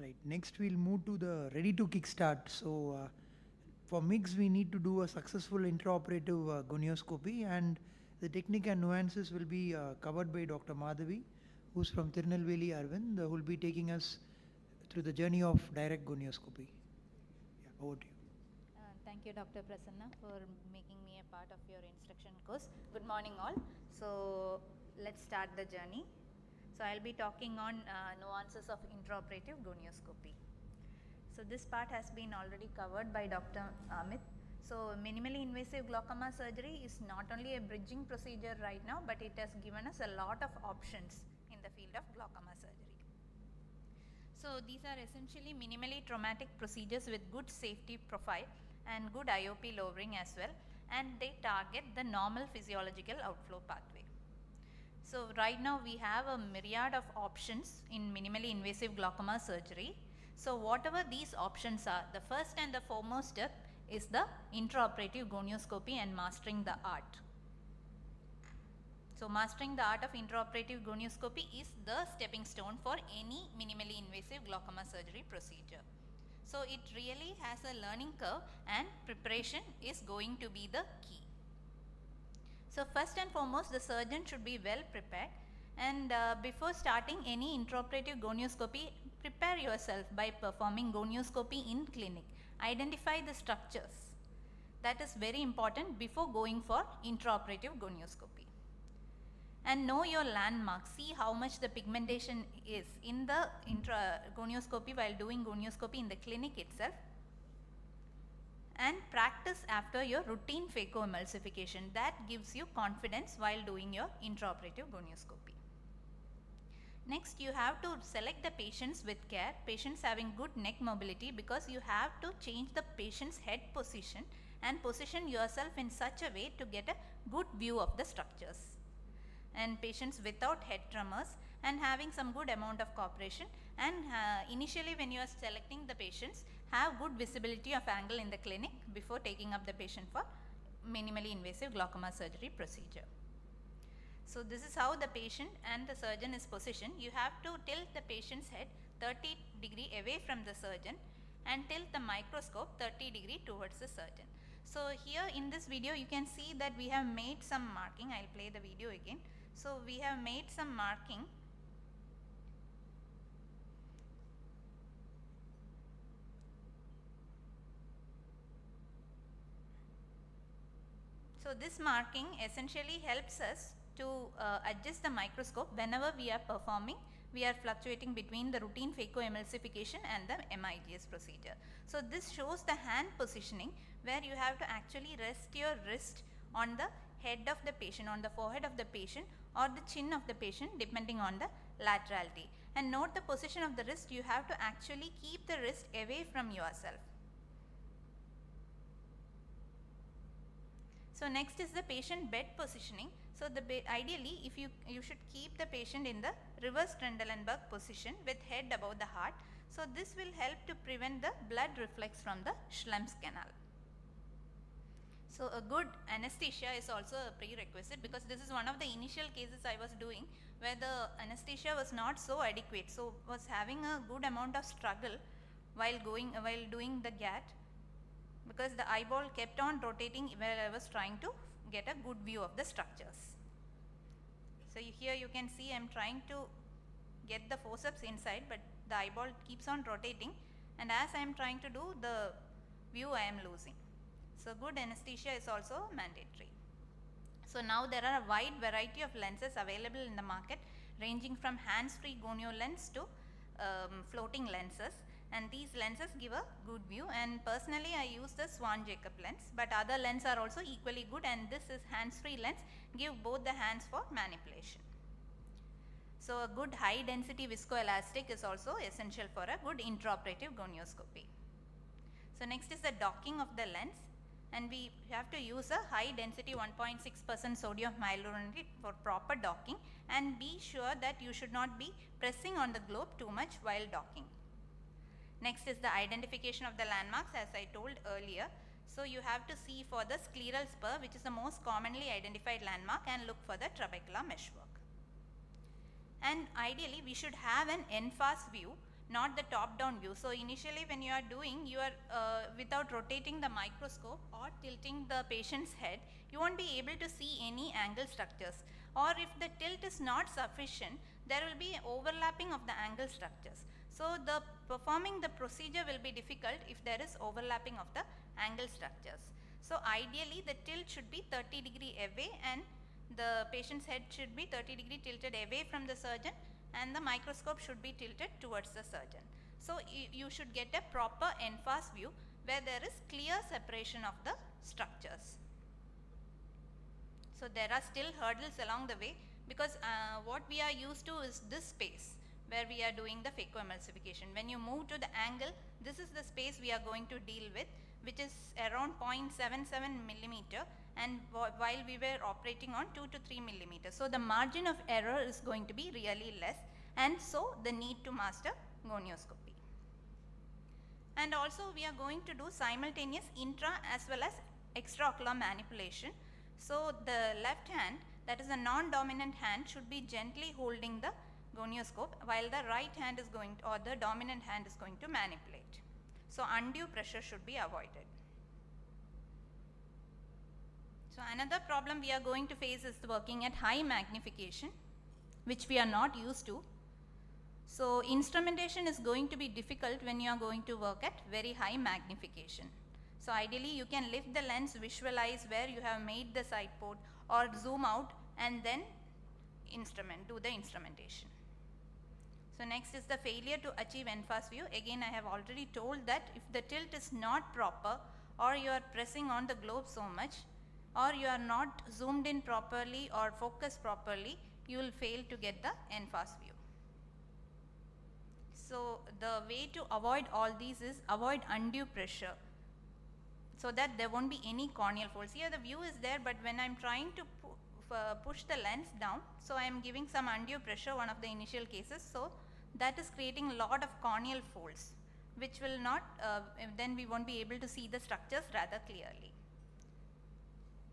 Right. Next, we'll move to the ready to kickstart. So, for MIGS, we need to do a successful intraoperative gonioscopy, and the technique and nuances will be covered by Dr. Madhavi, who's from Tirunelveli, Arvind, who will be taking us through the journey of direct gonioscopy. Yeah, over to you. Thank you, Dr. Prasanna, for making me a part of your instruction course. Good morning, all. So, let's start the journey. So, I'll be talking on nuances of intraoperative gonioscopy. So, this part has been already covered by Dr. Amit. So, minimally invasive glaucoma surgery is not only a bridging procedure right now, but it has given us a lot of options in the field of glaucoma surgery. So, these are essentially minimally traumatic procedures with good safety profile and good IOP lowering as well, and they target the normal physiological outflow pathway. So, right now we have a myriad of options in minimally invasive glaucoma surgery. So, whatever these options are, the first and the foremost step is the intraoperative gonioscopy and mastering the art. So, mastering the art of intraoperative gonioscopy is the stepping stone for any minimally invasive glaucoma surgery procedure. So, it really has a learning curve and preparation is going to be the key. So, first and foremost, the surgeon should be well prepared, and before starting any intraoperative gonioscopy, prepare yourself by performing gonioscopy in clinic. Identify the structures. That is very important before going for intraoperative gonioscopy. And know your landmarks. See how much the pigmentation is in the gonioscopy while doing gonioscopy in the clinic itself. And practice after your routine phacoemulsification. That gives you confidence while doing your intraoperative gonioscopy. Next, you have to select the patients with care, patients having good neck mobility, because you have to change the patient's head position and position yourself in such a way to get a good view of the structures. And patients without head tremors and having some good amount of cooperation, and initially when you are selecting the patients, have good visibility of angle in the clinic before taking up the patient for minimally invasive glaucoma surgery procedure. So, this is how the patient and the surgeon is positioned. You have to tilt the patient's head 30° away from the surgeon and tilt the microscope 30° towards the surgeon. So, here in this video you can see that we have made some marking. I will play the video again. So, we have made some marking. So, this marking essentially helps us to adjust the microscope whenever we are performing. We are fluctuating between the routine phacoemulsification and the MIGS procedure. So, this shows the hand positioning where you have to actually rest your wrist on the head of the patient, on the forehead of the patient or the chin of the patient, depending on the laterality. And note the position of the wrist, you have to actually keep the wrist away from yourself. So, next is the patient bed positioning. So, ideally if you should keep the patient in the reverse Trendelenburg position with head above the heart. So, this will help to prevent the blood reflex from the Schlemm's canal. So, a good anesthesia is also a prerequisite, because this is one of the initial cases I was doing where the anesthesia was not so adequate. So, was having a good amount of struggle while doing the GAT, because the eyeball kept on rotating where I was trying to get a good view of the structures. So, here you can see I am trying to get the forceps inside, but the eyeball keeps on rotating, and as I am trying to do, the view I am losing. So, good anesthesia is also mandatory. So, now there are a wide variety of lenses available in the market, ranging from hands-free gonio lens to floating lenses, and these lenses give a good view. And personally I use the Swan Jacob lens, but other lenses are also equally good, and this is hands-free lens, give both the hands for manipulation. So, a good high density viscoelastic is also essential for a good intraoperative gonioscopy. So, next is the docking of the lens, and we have to use a high density 1.6% sodium hyaluronate for proper docking, and be sure that you should not be pressing on the globe too much while docking. Next is the identification of the landmarks, as I told earlier. So, you have to see for the scleral spur, which is the most commonly identified landmark, and look for the trabecular meshwork. And ideally we should have an en face view not the top down view. So initially when you are doing, you are without rotating the microscope or tilting the patient's head, you won't be able to see any angle structures, or if the tilt is not sufficient, there will be overlapping of the angle structures. So the performing the procedure will be difficult if there is overlapping of the angle structures. So ideally the tilt should be 30° away, and the patient's head should be 30° tilted away from the surgeon, and the microscope should be tilted towards the surgeon. So you should get a proper en-face view where there is clear separation of the structures. So there are still hurdles along the way, because what we are used to is this space where we are doing the phacoemulsification. When you move to the angle, this is the space we are going to deal with, which is around 0.77 millimeter, and while we were operating on 2 to 3 millimeters. So the margin of error is going to be really less, and so the need to master gonioscopy. And also we are going to do simultaneous intra as well as extraocular manipulation. So the left hand, that is a non-dominant hand, should be gently holding the gonioscope, while the right hand is going to, or the dominant hand is going to manipulate. So undue pressure should be avoided. So another problem we are going to face is working at high magnification, which we are not used to. So instrumentation is going to be difficult when you are going to work at very high magnification. So ideally you can lift the lens, visualize where you have made the side port, or zoom out and then do the instrumentation. So next is the failure to achieve en-face view. Again, I have already told that if the tilt is not proper, or you are pressing on the globe so much, or you are not zoomed in properly or focused properly, you will fail to get the en-face view. So the way to avoid all these is avoid undue pressure, so that there won't be any corneal folds. Here the view is there, but when I am trying to push the lens down, so I am giving some undue pressure, one of the initial cases, so that is creating a lot of corneal folds, which will not, then we won't be able to see the structures rather clearly.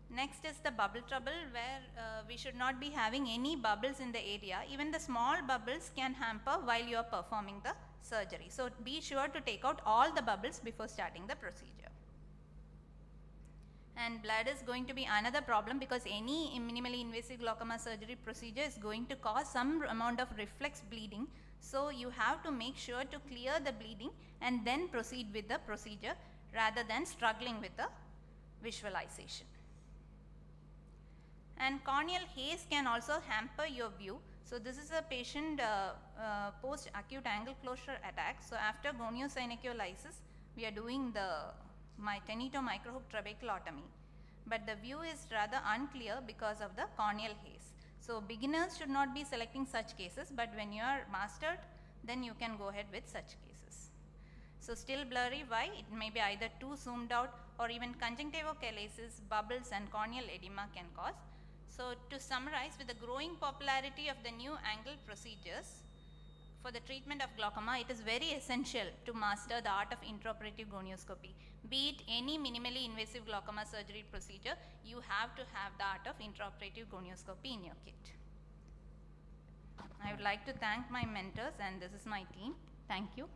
Next is the bubble trouble, where we should not be having any bubbles in the area. Even the small bubbles can hamper while you are performing the surgery. So be sure to take out all the bubbles before starting the procedure. And blood is going to be another problem, because any minimally invasive glaucoma surgery procedure is going to cause some amount of reflex bleeding. So you have to make sure to clear the bleeding and then proceed with the procedure, rather than struggling with the visualization. And corneal haze can also hamper your view. So this is a patient post acute angle closure attack. So after goniosynechiolysis, we are doing the tenito microhook trabeculotomy, but the view is rather unclear because of the corneal haze. So beginners should not be selecting such cases, but when you are mastered, then you can go ahead with such cases. So still blurry, why? It may be either too zoomed out, or even conjunctivochalasis, bubbles and corneal edema can cause. So to summarize, with the growing popularity of the new angle procedures for the treatment of glaucoma, it is very essential to master the art of intraoperative gonioscopy. Be it any minimally invasive glaucoma surgery procedure, you have to have the art of intraoperative gonioscopy in your kit. I would like to thank my mentors, and this is my team. Thank you.